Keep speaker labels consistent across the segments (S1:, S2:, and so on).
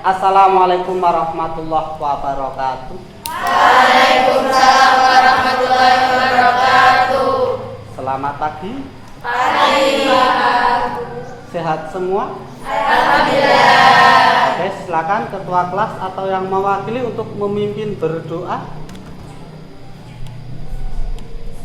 S1: Assalamualaikum warahmatullahi wabarakatuh.
S2: Waalaikumsalam warahmatullahi wabarakatuh.
S1: Selamat pagi.
S2: Pagi, Pak.
S1: Sehat semua?
S2: Alhamdulillah.
S1: Oke, silakan ketua kelas atau yang mewakili untuk memimpin berdoa.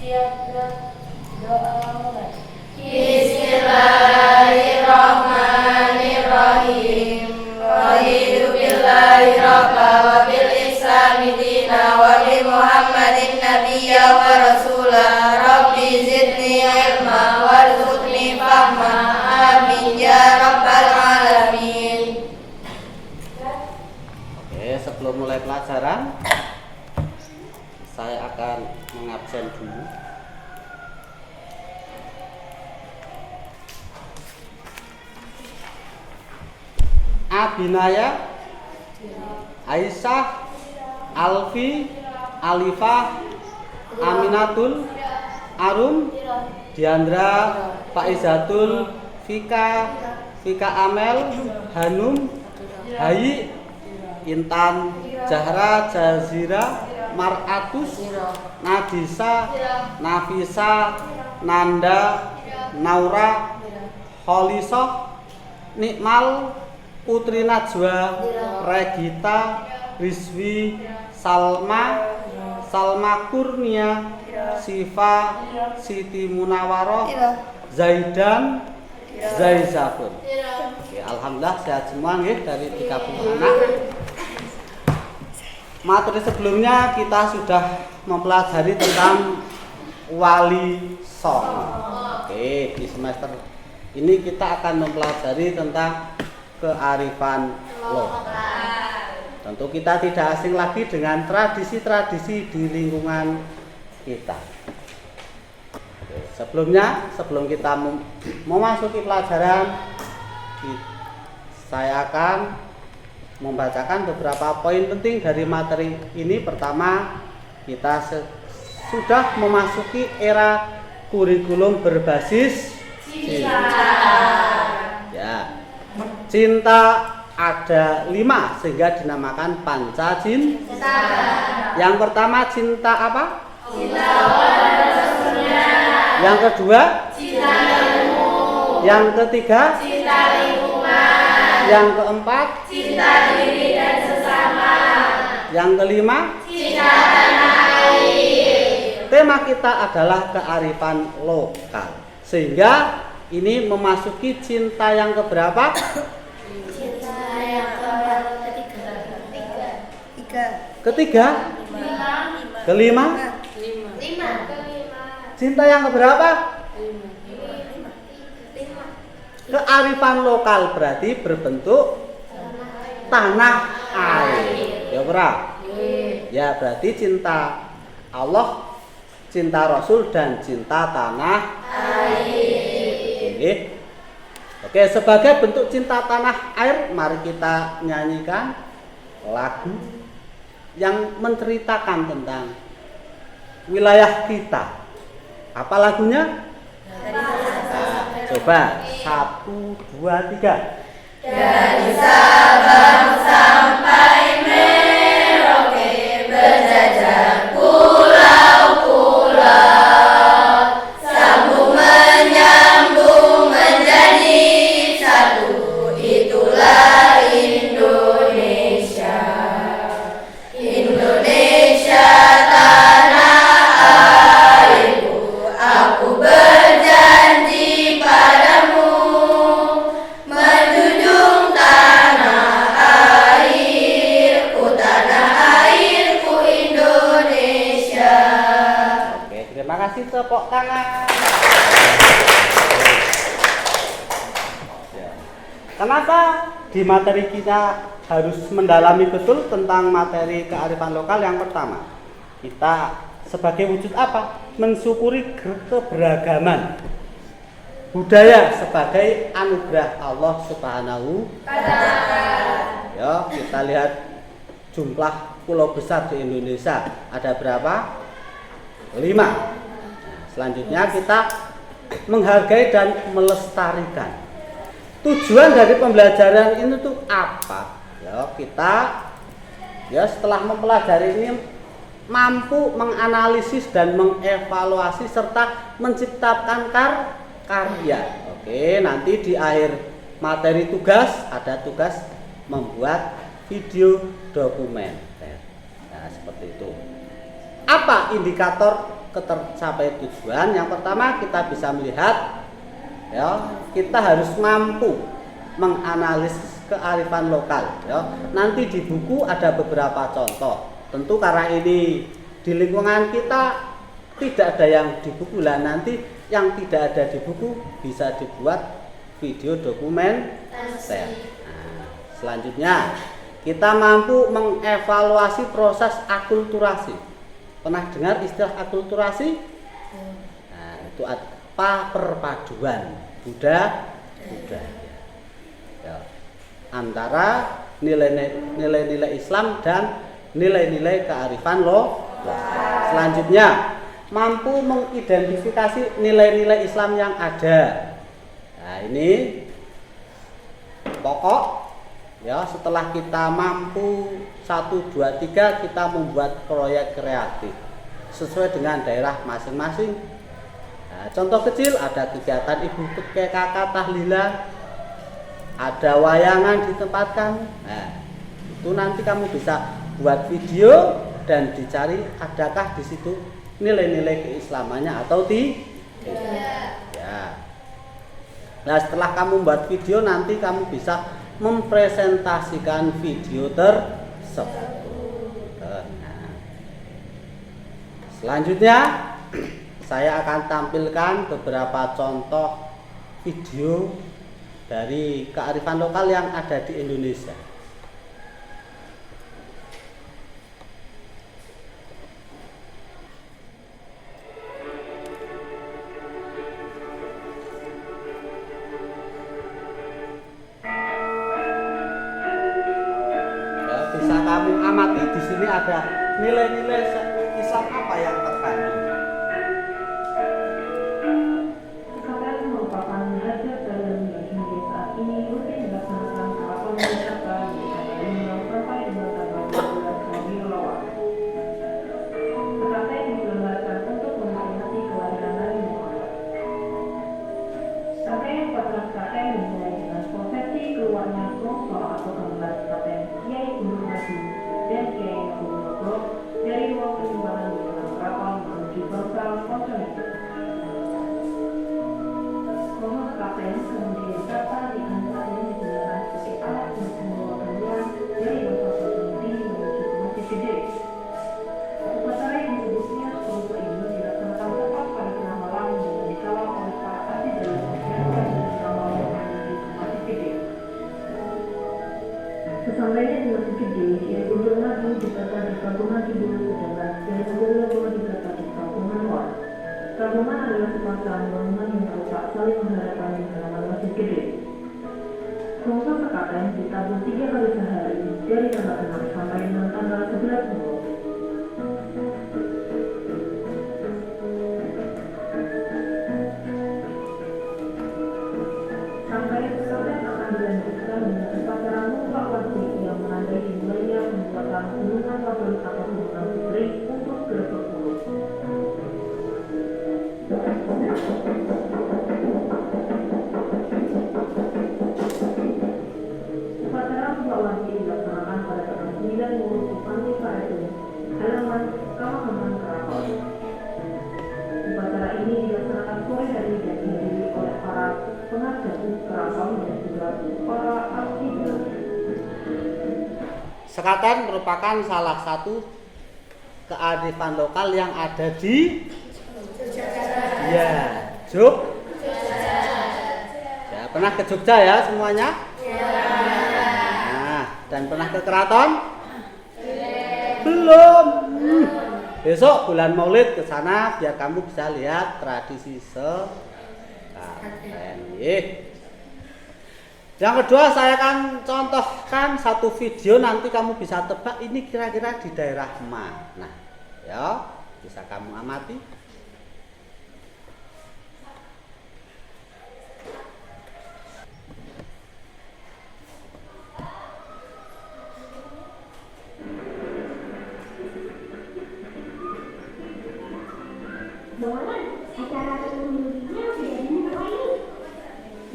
S2: Siap, doa mulai. Bismillahirrahmanirrahim. Raditu billahi rabba wa bil islami dina wa bi Muhammadin nabiyya wa rasula. Rabbi zidni ilma warzuqni fahma. Amin ya rabbal alamin.
S1: Oke, sebelum mulai pelajaran, saya akan mengabsen dulu. Abinaya, Aisyah, Alfi, Alifah, Aminatul, Arum, Diandra, Faizatul, Vika, Vika Amel, Hanum, Hayi, Intan, Zahra, Jazira, Maratus, Nadisa, Nafisa, Nanda, Naura, Kholisoh, Nikmal, Putri Najwa, Regita, Rizwi, Salma, Salma Kurnia, Siva, Siti Munawaroh, Zaidan, Zaizafur. Oke, alhamdulillah sehat semua nggih dari 30 anak. Materi sebelumnya kita sudah mempelajari tentang wali songo. Oke, di semester ini kita akan mempelajari tentang kearifan lokal. Tentu kita tidak asing lagi dengan tradisi-tradisi di lingkungan kita. Oke, sebelum kita memasuki pelajaran, saya akan membacakan beberapa poin penting dari materi ini. Pertama, kita sudah memasuki era kurikulum berbasis cinta. Ya. Cinta ada 5 sehingga dinamakan Pancacinta. Yang pertama cinta apa?
S2: Cinta kepada Rasulnya.
S1: Yang kedua?
S2: Cinta ilmu.
S1: Yang ketiga?
S2: Cinta lingkungan.
S1: Yang keempat?
S2: Cinta diri dan sesama.
S1: Yang kelima?
S2: Cinta tanah air.
S1: Tema kita adalah kearifan lokal. Sehingga ini memasuki cinta yang keberapa?
S2: Cinta yang
S1: Ketiga? Kelima? Cinta yang keberapa? Kearifan lokal berarti berbentuk tanah air. Ya berapa? Ya berarti cinta Allah, cinta Rasul dan cinta tanah air. Oke, sebagai bentuk cinta tanah air, mari kita nyanyikan lagu yang menceritakan tentang wilayah kita. Apa lagunya? Coba 1, 2, 3.
S2: Dari Sabang sampai Merauke berjajar pulau-pulau. Sambung menyambung menjadi satu. Itulah Indonesia. Indonesia tanah airku. Aku berjanji padamu menjunjung tanah airku, tanah airku Indonesia.
S1: Oke, terima kasih, tepuk tangan. Kenapa di materi kita harus mendalami betul tentang materi kearifan lokal? Yang pertama, kita sebagai wujud apa? Mensyukuri keberagaman budaya sebagai anugerah Allah Subhanahu wa Ta'ala. Ya, kita lihat jumlah pulau besar di Indonesia ada berapa? 5. Selanjutnya kita menghargai dan melestarikan. Tujuan dari pembelajaran ini tuh apa? Ya, kita ya setelah mempelajari ini mampu menganalisis dan mengevaluasi serta menciptakan karya. Oke, nanti di akhir materi tugas ada tugas membuat video dokumenter. Nah, seperti itu. Apa indikator ketercapai tujuan? Yang pertama kita bisa melihat ya, kita harus mampu menganalisis kearifan lokal ya. Nanti di buku ada beberapa contoh. Tentu karena ini di lingkungan kita tidak ada yang di buku lah, nanti yang tidak ada di buku bisa dibuat video dokumenter. Nah, selanjutnya kita mampu mengevaluasi proses akulturasi. Pernah dengar istilah akulturasi? Nah, itu apa? Perpaduan budaya ya, antara nilai-nilai Islam dan nilai-nilai kearifan lokal. Selanjutnya mampu mengidentifikasi nilai-nilai Islam yang ada. Nah, ini pokok ya. Setelah kita mampu 1, 2, 3, kita membuat proyek kreatif sesuai dengan daerah masing-masing. Nah, contoh kecil ada kegiatan ibu PKK tahlilan, ada wayangan ditempatkan. Nah, itu nanti kamu bisa buat video dan dicari adakah di situ nilai-nilai keislamannya atau tidak. Ya. Nah, setelah kamu buat video nanti kamu bisa mempresentasikan video tersebut. Nah, selanjutnya saya akan tampilkan beberapa contoh video dari kearifan lokal yang ada di Indonesia. Bisa kamu amati di sini ada nilai-nilai Islam apa yang terkandung.
S3: Sekarang merupakan hajat dalam hingga saat ini rutin dilaksanakan keraton wisata di Kalimantan sampai dengan tanggal 12 Rabiul Awal. Sekate diselenggarakan untuk memperingati kelahiran Nabi Muhammad. Rangkaian upacara sekate dimulai dengan prosesi keluarnya Kroso atau 16 Katen Kiai Gunung Madu dan Kiai Gunung Logo dari ruang penyimpanan di dalam keraton menuju bangsal Ponconejo. Krono Katen kemudian ditata di antara yang digunakan sebagai alat untuk membawa kalian dari bangsal Ponconejo menuju ke Masjid Gede. Upacara yang disebutnya Kroso ini dilaksanakan tepat pada tengah malam dengan dikawal oleh para abdi dalam yang akan bersama menuju ke Masjid Gede. Sesampainya di Masjid Gede, Kiai Gunung Madu ditata di Kampung Kidul, sedangkan Kiai Gunung Logo ditata di Kampung Luar. Kampungan adalah sepasang bangunan yang terletak saling menghadapkan di halaman Masjid Gede. Kroso Sekaten ditabur 3 kali sehari dari tanggal 6 sampai dengan tanggal 11 Minggu. Rangkaian sekaten akan dilanjutkan dengan upacara Mutlak Wajib yang menandai dimulainya pembuatan gunungan favorit atau gunungan putri untuk Grebek Puluh. Upacara Mutlak Wajib dilaksanakan pada tanggal 9 Mulu di Pantai Paretu, halaman Kawakaman Keraton. Upacara ini dilaksanakan sore hari dan dihadiri oleh para pengajar keraton dan juga para abdi dalam.
S1: Sekaten merupakan salah satu kearifan lokal yang ada di ya, Jogja. Ya, pernah ke Jogja ya semuanya? Nah, dan pernah ke keraton? Belum. Besok bulan Maulid ke sana biar kamu bisa lihat tradisi sekaten. Yang kedua saya akan contohkan satu video, nanti kamu bisa tebak ini kira-kira di daerah mana. Ya, bisa kamu amati.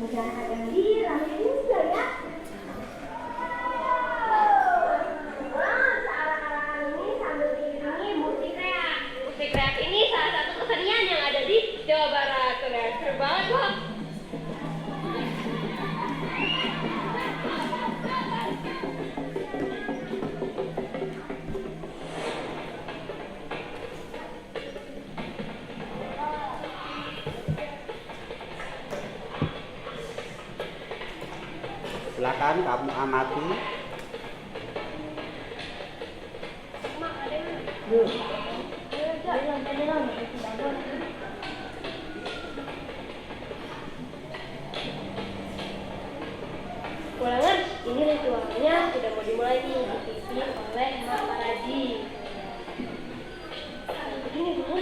S4: masyarakat yang hadir ramai juga ya. Searak-arakan ini sambil diiringi musik reak. Musik reak ini salah satu kesenian yang ada di Jawa Barat. Keren banget loh.
S1: Silakan kamu amati.
S4: Ulangan, ini ritualnya sudah mau dimulai nih, dipimpin oleh Mak Paraji. Begini Bu.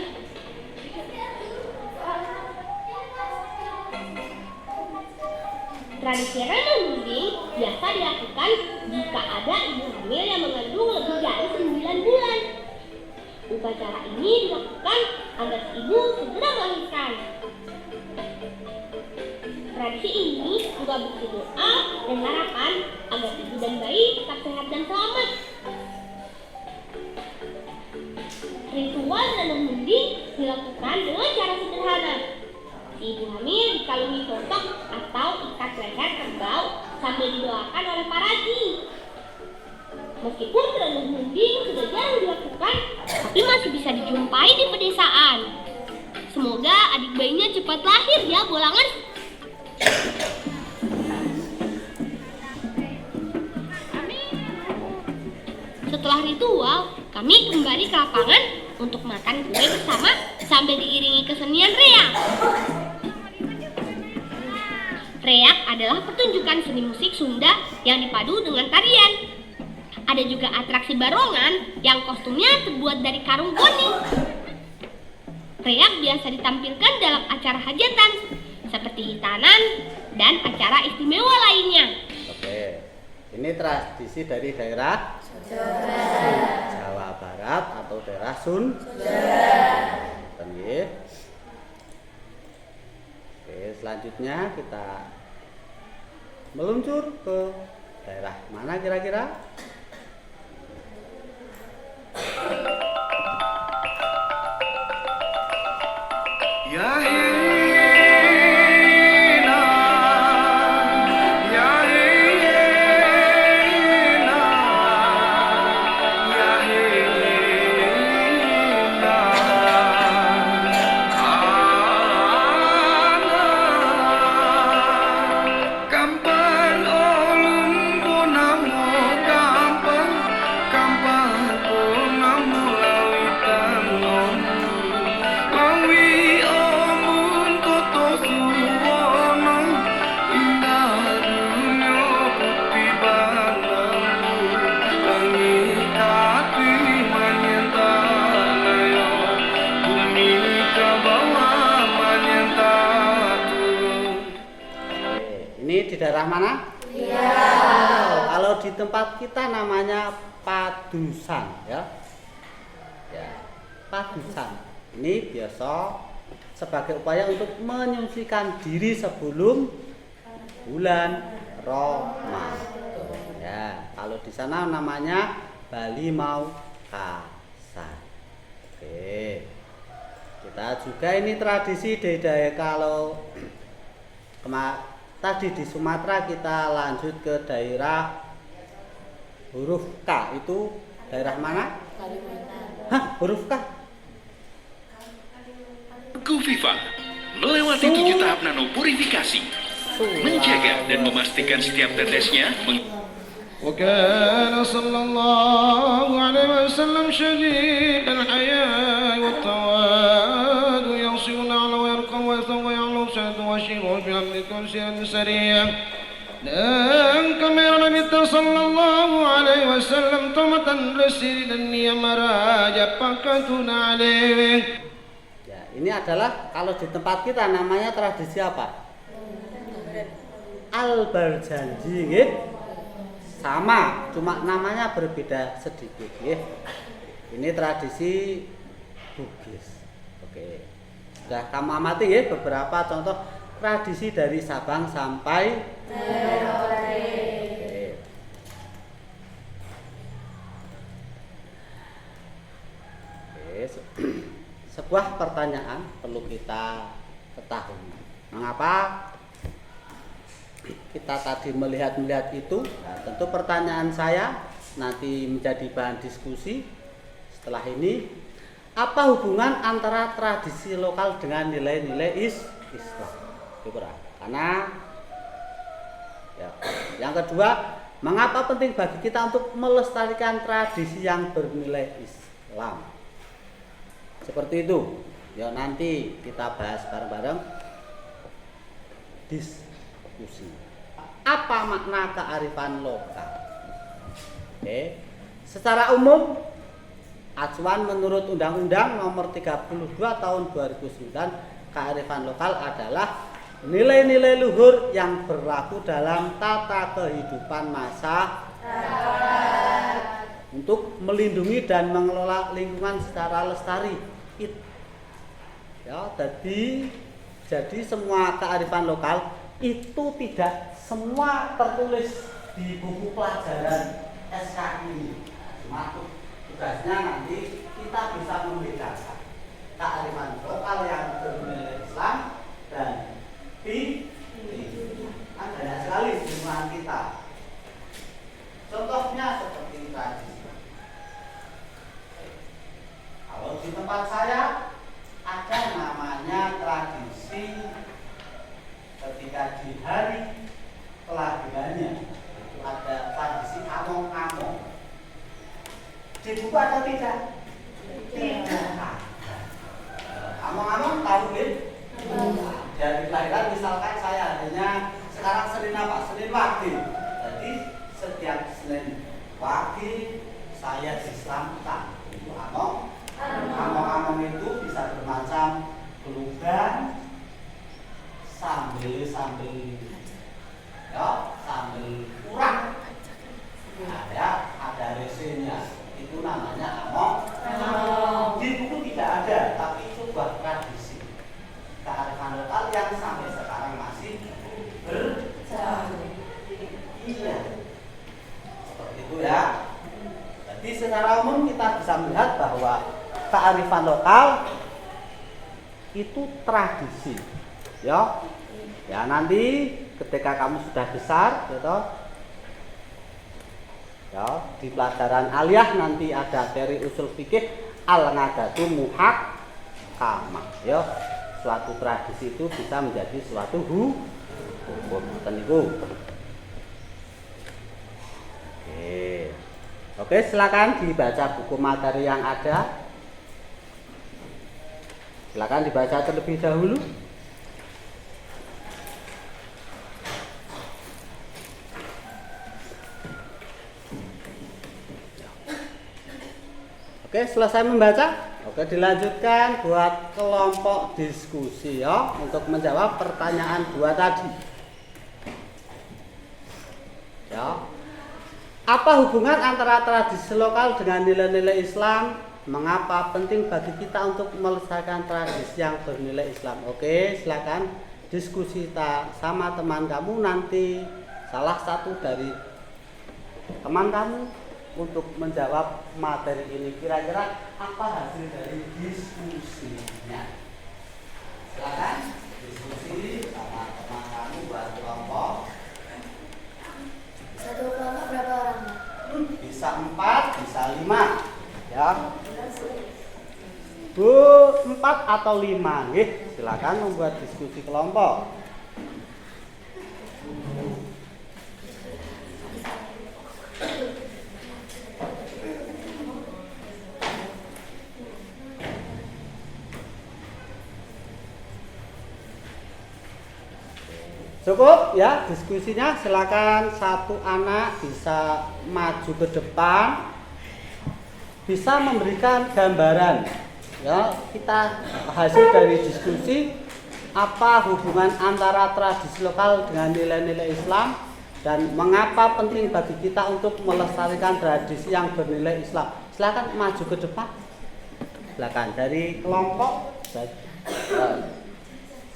S4: Tradisi renang gunting biasa dilakukan jika ada ibu hamil yang mengandung lebih dari 9 bulan. Upacara ini dilakukan agar si ibu segera melahirkan. Tradisi ini juga bukti doa dan harapan agar ibu dan bayi tetap sehat dan selamat. Ritual renang gunting dilakukan dengan cara sederhana. Ibu hamil dikalungi totok atau ikat leher kerbau sambil didoakan oleh Paraji. Meskipun renang gunting sudah jarang dilakukan, tapi masih bisa dijumpai di pedesaan. Semoga adik bayinya cepat lahir ya, Bolangan. Setelah ritual, kami kembali ke lapangan untuk makan kue bersama sambil diiringi kesenian reak. Reak adalah pertunjukan seni musik Sunda yang dipadu dengan tarian. Ada juga atraksi barongan yang kostumnya terbuat dari karung kuning. Reak biasa ditampilkan dalam acara hajatan, seperti hitanan dan acara istimewa lainnya.
S1: Oke, ini tradisi dari daerah Jawa Barat atau daerah Sunda. Oke, selanjutnya kita meluncur ke daerah mana kira-kira? Ini di daerah mana? Iya. Kalau di tempat kita namanya padusan, ya. Ya, padusan. Ini biasa sebagai upaya untuk menyucikan diri sebelum bulan Ramadan. Ya, kalau di sana namanya Bali Mau Kasan. Oke. Kita juga ini tradisi di daerah kalau tadi di Sumatera kita lanjut ke daerah huruf K. Itu daerah mana?
S2: Kalimantan.
S1: Hah, huruf K?
S5: Kofifa melewati 7 tahap nanopurifikasi, menjaga dan memastikan setiap tetesnya
S6: وكان صلى الله عليه وسلم شديد الحياء والتواضع يصير على ويرقى ويثوى يعلو سعد وشير في عمل كل شيء سريع dan kamera Nabi sallallahu alaihi wasallam tamatan rasul dan niya maraja pakatuna alaihi.
S1: Ya, ini adalah kalau di tempat kita namanya tradisi apa? Al-Barjanji, nggih. Sama, cuma namanya berbeda sedikit, nggih. Ini tradisi Bugis. Oke. Sudah kamu amati nggih beberapa contoh tradisi dari Sabang sampai
S2: Merauke.
S1: Sebuah pertanyaan perlu kita ketahui. Mengapa kita tadi melihat itu? Nah, tentu pertanyaan saya nanti menjadi bahan diskusi setelah ini. Apa hubungan antara tradisi lokal dengan nilai-nilai Islam? Karena ya, yang kedua, mengapa penting bagi kita untuk melestarikan tradisi yang bernilai Islam? Seperti itu. Ya, nanti kita bahas bareng-bareng. Diskusi. Apa makna kearifan lokal? Oke. Secara umum, acuan menurut Undang-Undang Nomor 32 Tahun 2009, kearifan lokal adalah nilai-nilai luhur yang berlaku dalam tata kehidupan masyarakat untuk melindungi dan mengelola lingkungan secara lestari. Ya, jadi semua kearifan lokal itu tidak semua tertulis di buku pelajaran SKI. Cuma tugasnya nanti kita bisa membedakan kearifan lokal yang bernilai Islam dan kan banyak sekali di lingkungan kita. Contohnya seperti tradisi. Kalau di tempat saya ada namanya tradisi ketika di hari kelahirannya itu ada tradisi among-among. Di buku atau tidak? Tidak. Among-among tahu kan? Dari kelahiran misalkan saya adanya sekarang Senin apa? Senin Wage. Jadi setiap Senin Wage saya diselamatkan. Itu among. Among-among itu bisa bermacam gelugan, sambil ya, sambil kurang. Ada resenya. Itu namanya among. Di buku tidak ada, tapi itu buat tradisi kearifan lokal yang sampai sekarang masih berjalan. Iya, seperti itu ya. Jadi secara umum kita bisa melihat bahwa kearifan lokal itu tradisi, ya. Ya, nanti ketika kamu sudah besar, gitu, ya, di pelajaran aliyah nanti ada teori usul fikih al-ngadatu muhakkamah, ya. Suatu tradisi itu bisa menjadi suatu hukum tentu. Oke, silakan dibaca buku materi yang ada. Silakan dibaca terlebih dahulu. Oke, selesai membaca. Oke, dilanjutkan buat kelompok diskusi ya untuk menjawab pertanyaan 2 tadi. Ya. Apa hubungan antara tradisi lokal dengan nilai-nilai Islam? Mengapa penting bagi kita untuk melestarikan tradisi yang bernilai Islam? Oke, silakan diskusi sama teman kamu, nanti salah satu dari teman kamu untuk menjawab materi ini. Kira-kira apa hasil dari diskusinya? Silakan diskusi sama teman kamu buat kelompok.
S2: Satu kelompok berapa orang?
S1: Bisa 4, bisa 5. Ya. 4 atau 5. Silakan membuat diskusi kelompok. Cukup ya diskusinya. Silakan satu anak bisa maju ke depan, bisa memberikan gambaran ya, kita hasil dari diskusi apa hubungan antara tradisi lokal dengan nilai-nilai Islam dan mengapa penting bagi kita untuk melestarikan tradisi yang bernilai Islam. Silakan maju ke depan. Silakan dari kelompok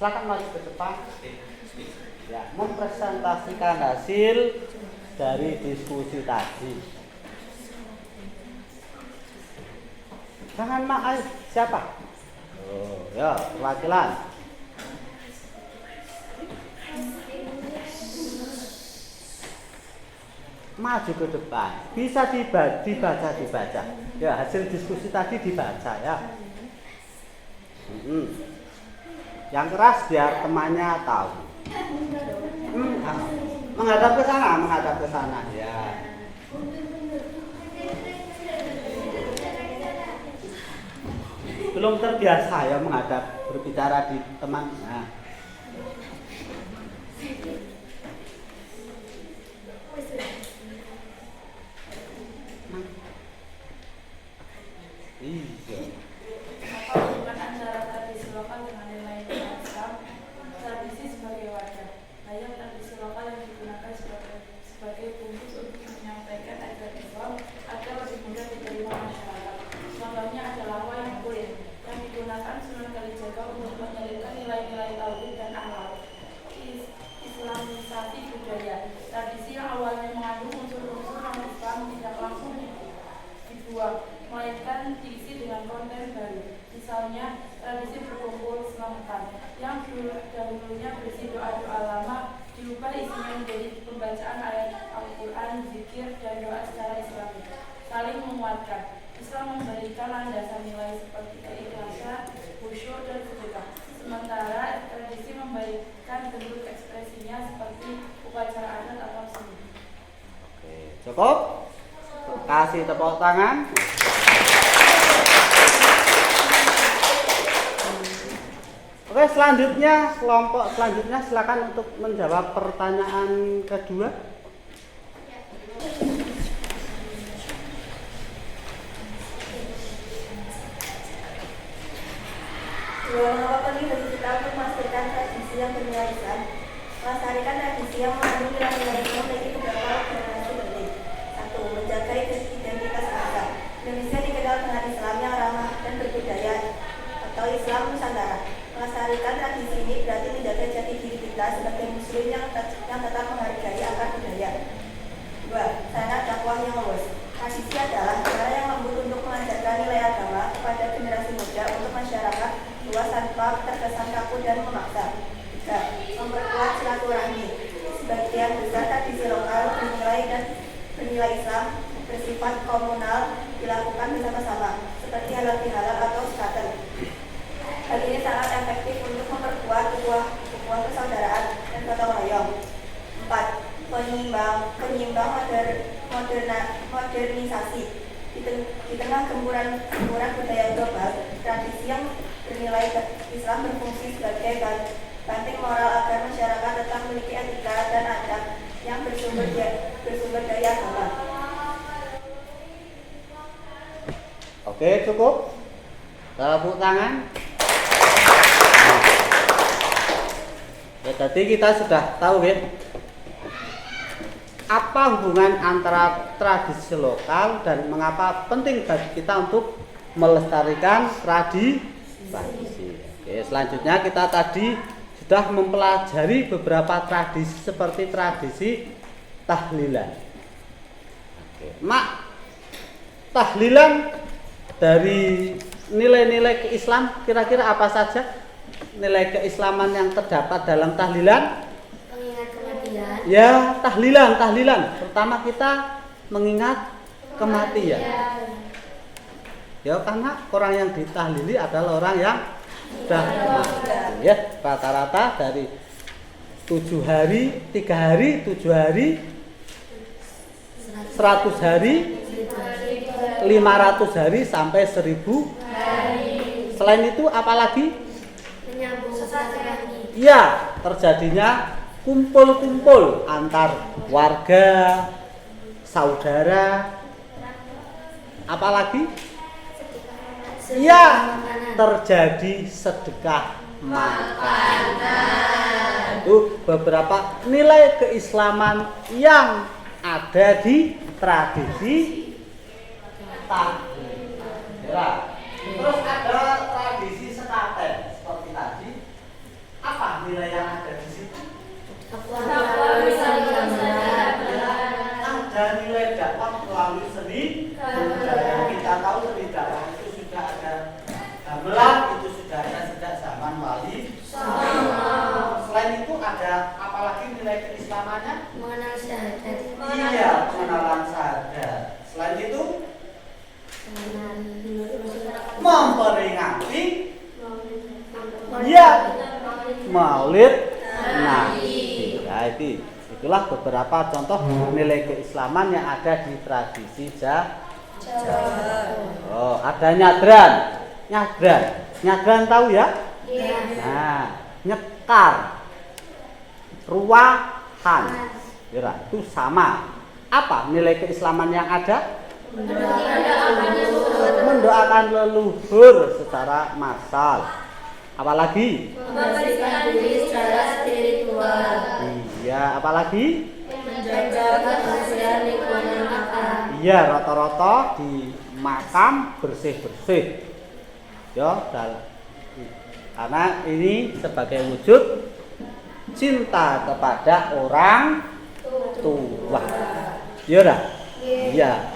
S1: Silakan maju ke depan. Ya, mempresentasikan hasil dari diskusi tadi. Jangan mak, siapa? Oh, ya, perwakilan. Maju ke depan. Bisa dibaca. Ya, hasil diskusi tadi dibaca ya. Yang keras biar temannya tahu. Menghadap ke sana ya. Belum terbiasa ya menghadap berbicara di teman. Nah. Iya.
S2: Apa hubungan antara tradisi lokal dengan nilai-nilai Islam? Tradisi sebagai wadah. Yang tradisi lokal yang digunakan sebagai bungkus untuk menyampaikan ajaran Islam agar lebih mudah diterima masyarakat. Contohnya adalah wayang kulit yang digunakan Sunan Kalijaga untuk menyelipkan nilai-nilai tauhid dan akhlak. Islamisasi budaya. Tradisi yang awalnya mengandung unsur-unsur non-Islam tidak langsung dibuang, melainkan diisi dengan konten baru. Misalnya, tradisi berkumpul selamatan yang dahulunya berisi doa-doa lama diubah isinya menjadi pembacaan ayat Al-Quran, zikir, dan doa secara Islami. Saling menguatkan. Islam memberikan landasan nilai seperti keikhlasan, khusyuk, dan sedekah. Sementara tradisi memberikan bentuk ekspresinya seperti upacara adat atau seni.
S1: Oke, cukup? Kasih tepuk tangan. Oke, selanjutnya kelompok selanjutnya silakan untuk menjawab pertanyaan kedua.
S3: Mengapa penting bagi kita untuk memastikan tradisi yang bernilai Islam? Melestarikan tradisi yang mengandung nilai-nilai Islam memiliki beberapa rekomendasi penting. 1. Menjaga identitas bangsa. Indonesia dikenal dengan Islam yang ramah dan berbudaya atau Islam Nusantara. Melestarikan tradisi ini berarti menjaga jati diri kita sebagai Muslim yang tetap menghargai akar budaya. 2. Sarana dakwah yang luas. Tradisi adalah cara yang lembut untuk mengajarkan nilai agama kepada generasi muda untuk masyarakat luas tanpa terkesan kaku dan memaksa. 3. Memperkuat silaturahmi. Sebagian besar tradisi lokal bernilai Islam bersifat komunal dilakukan bersama-sama, seperti halal bihalal atau skater. Hal ini sangat efektif untuk memperkuat ukhuwah persaudaraan dan gotong royong. 4. Penyimbang modernisasi. Di tengah gempuran budaya global, tradisi yang bernilai Islam berfungsi sebagai banting moral agar masyarakat tetap memiliki etika dan adab yang bersumber dari agama.
S1: Oke, cukup. Tepuk tangan. Ya, tadi kita sudah tahu ya, apa hubungan antara tradisi lokal dan mengapa penting bagi kita untuk melestarikan tradisi. Oke, selanjutnya kita tadi sudah mempelajari beberapa tradisi seperti tradisi tahlilan. Oke, mak, tahlilan dari nilai-nilai keislam kira-kira apa saja nilai keislaman yang terdapat dalam tahlilan?
S2: Mengingat kematian.
S1: Ya, tahlilan. Pertama kita mengingat kematian. Ya, karena orang yang ditahlili adalah orang yang sudah mati. Ya, rata-rata dari 7 hari, 3 hari, 7 hari, 100 hari, 500 hari sampai 1000 hari. Selain itu apalagi?
S2: Menyambung silaturahmi.
S1: Ya, terjadinya kumpul-kumpul antar warga, saudara. Apalagi? Ya, terjadi sedekah makanan. Itu beberapa nilai keislaman yang ada di tradisi tahlilan. Terus ada tradisi sekaten seperti tadi. Apa Itulah beberapa contoh nilai keislaman yang ada di tradisi Jawa. Oh, ada nyadran. Nyadran tahu ya? Nah, nyekar, ruwahan, ya, itu sama. Apa nilai keislaman yang ada? Mendoakan leluhur secara massal. Apalagi?
S7: Membersihkan diri secara spiritual.
S1: Iya, apalagi?
S7: Menjaga kebersihan lingkungan makam.
S1: Iya, rata-rata di makam bersih-bersih. Ya, karena ini sebagai wujud cinta kepada orang tua. Iya dah? Iya.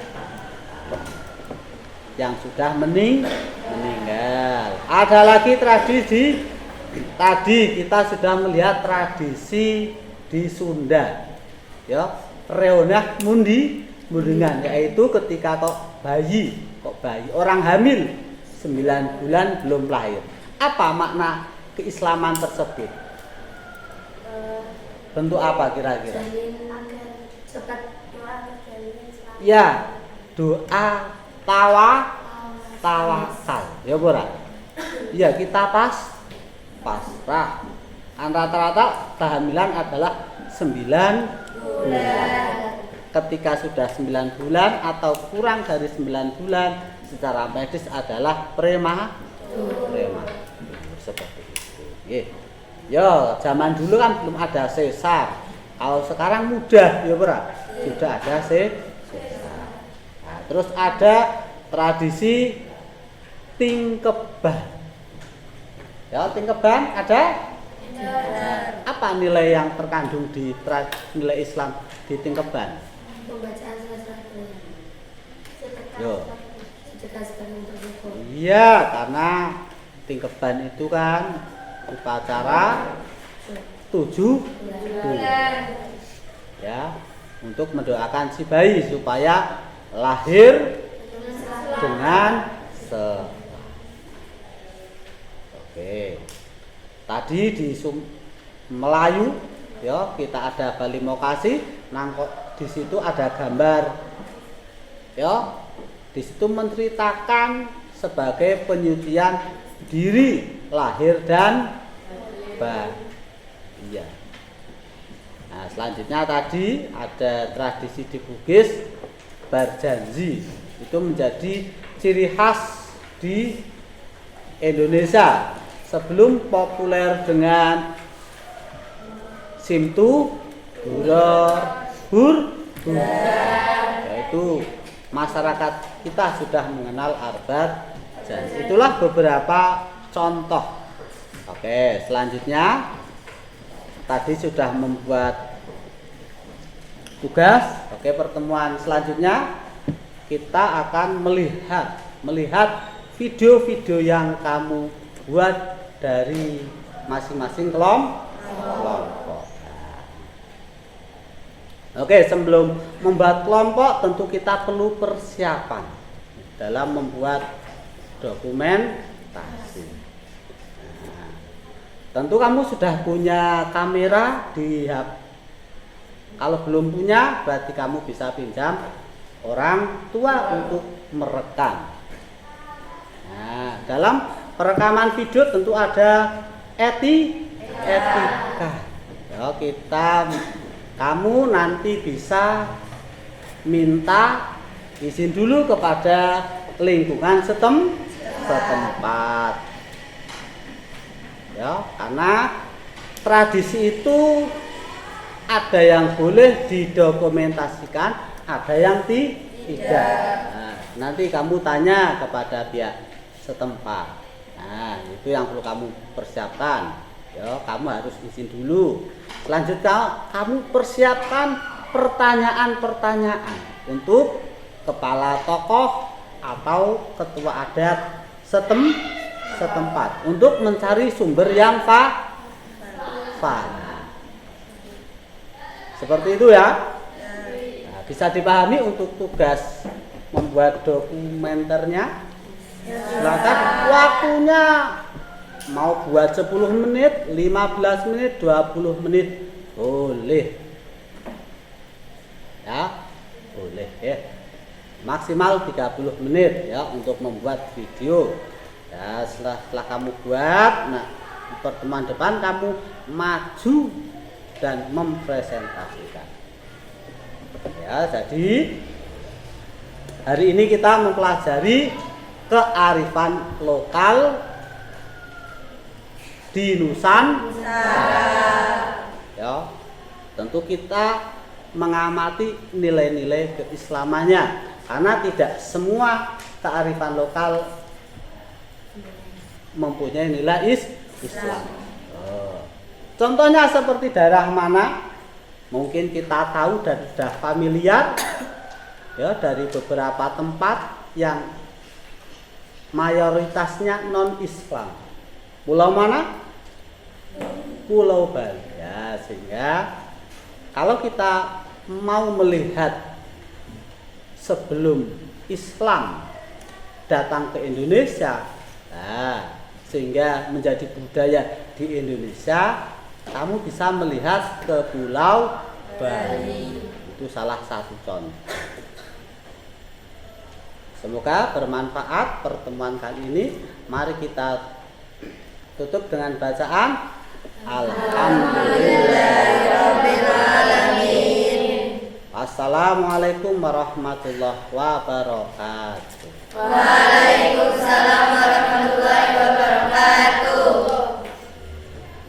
S1: Yang sudah meninggal. Ada lagi tradisi. Tadi kita sudah melihat tradisi di Sunda. Ya, reonah mundingan, yaitu ketika kok bayi orang hamil 9 bulan belum lahir. Apa makna keislaman tersebut? Bentuk apa kira-kira? Ya, doa tawakal. Ya ora? Ya, kita pasrah. Rata-rata kehamilan adalah 9 bulan. Ketika sudah 9 bulan atau kurang dari 9 bulan, secara medis adalah prematur. Seperti itu. Ya, zaman dulu kan belum ada sesar. Kalau sekarang mudah, ya ora? Sudah ada sesar. Nah, terus ada tradisi tingkeban. Ya, tingkeban ada? Apa nilai yang terkandung di nilai Islam di tingkeban?
S7: Pembacaan surat
S1: Yo. Iya, karena tingkeban itu kan upacara 7 bulan. Ya, untuk mendoakan si bayi supaya lahir dengan selamat. Oke. Tadi di Melayu, ya, kita ada Bali Mokasi, di situ ada gambar. Ya, di situ menceritakan sebagai penyucian diri lahir dan bayi. Nah, selanjutnya tadi ada tradisi di Bugis, berjanji. Itu menjadi ciri khas di Indonesia sebelum populer dengan Simtu Hur, yaitu masyarakat kita sudah mengenal arbat janji. Itulah beberapa contoh. Oke, selanjutnya tadi sudah membuat tugas. Oke, pertemuan selanjutnya kita akan melihat video-video yang kamu buat dari masing-masing kelompok. Oke, sebelum membuat kelompok tentu kita perlu persiapan dalam membuat dokumentasi. Nah, tentu kamu sudah punya kamera di HP. Kalau belum punya, berarti kamu bisa pinjam orang tua untuk merekam. Nah, dalam perekaman video tentu ada etika. Ya, kamu nanti bisa minta izin dulu kepada lingkungan setempat. Ya, karena tradisi itu ada yang boleh didokumentasikan, ada yang tidak. Nah, nanti kamu tanya kepada pihak setempat. Nah, itu yang perlu kamu persiapkan. Ya, kamu harus izin dulu. Selanjutnya kamu persiapkan pertanyaan-pertanyaan untuk kepala tokoh atau ketua adat setempat untuk mencari sumber yang valid. Seperti itu ya. Nah, bisa dipahami untuk tugas membuat dokumenternya. Silakan waktunya mau buat 10 menit, 15 menit, 20 menit boleh. boleh. Ya, boleh ya. Maksimal 30 menit ya untuk membuat video. Ya, setelah kamu buat, nah di pertemuan depan kamu maju dan mempresentasikan. Ya, jadi hari ini kita mempelajari kearifan lokal di Nusantara. Ya, tentu kita mengamati nilai-nilai keislamannya, karena tidak semua kearifan lokal mempunyai nilai Islam. Contohnya seperti daerah mana? Mungkin kita tahu dan sudah familiar ya dari beberapa tempat yang mayoritasnya non-Islam. Pulau mana? Pulau Bali. Ya, sehingga kalau kita mau melihat sebelum Islam datang ke Indonesia, nah, sehingga menjadi budaya di Indonesia, kamu bisa melihat ke Pulau Bali. Itu salah satu contoh. Semoga bermanfaat pertemuan kali ini. Mari kita tutup dengan bacaan Alhamdulillahirrabbilalamin. Assalamualaikum warahmatullahi wabarakatuh.
S7: Waalaikumsalam warahmatullahi wabarakatuh.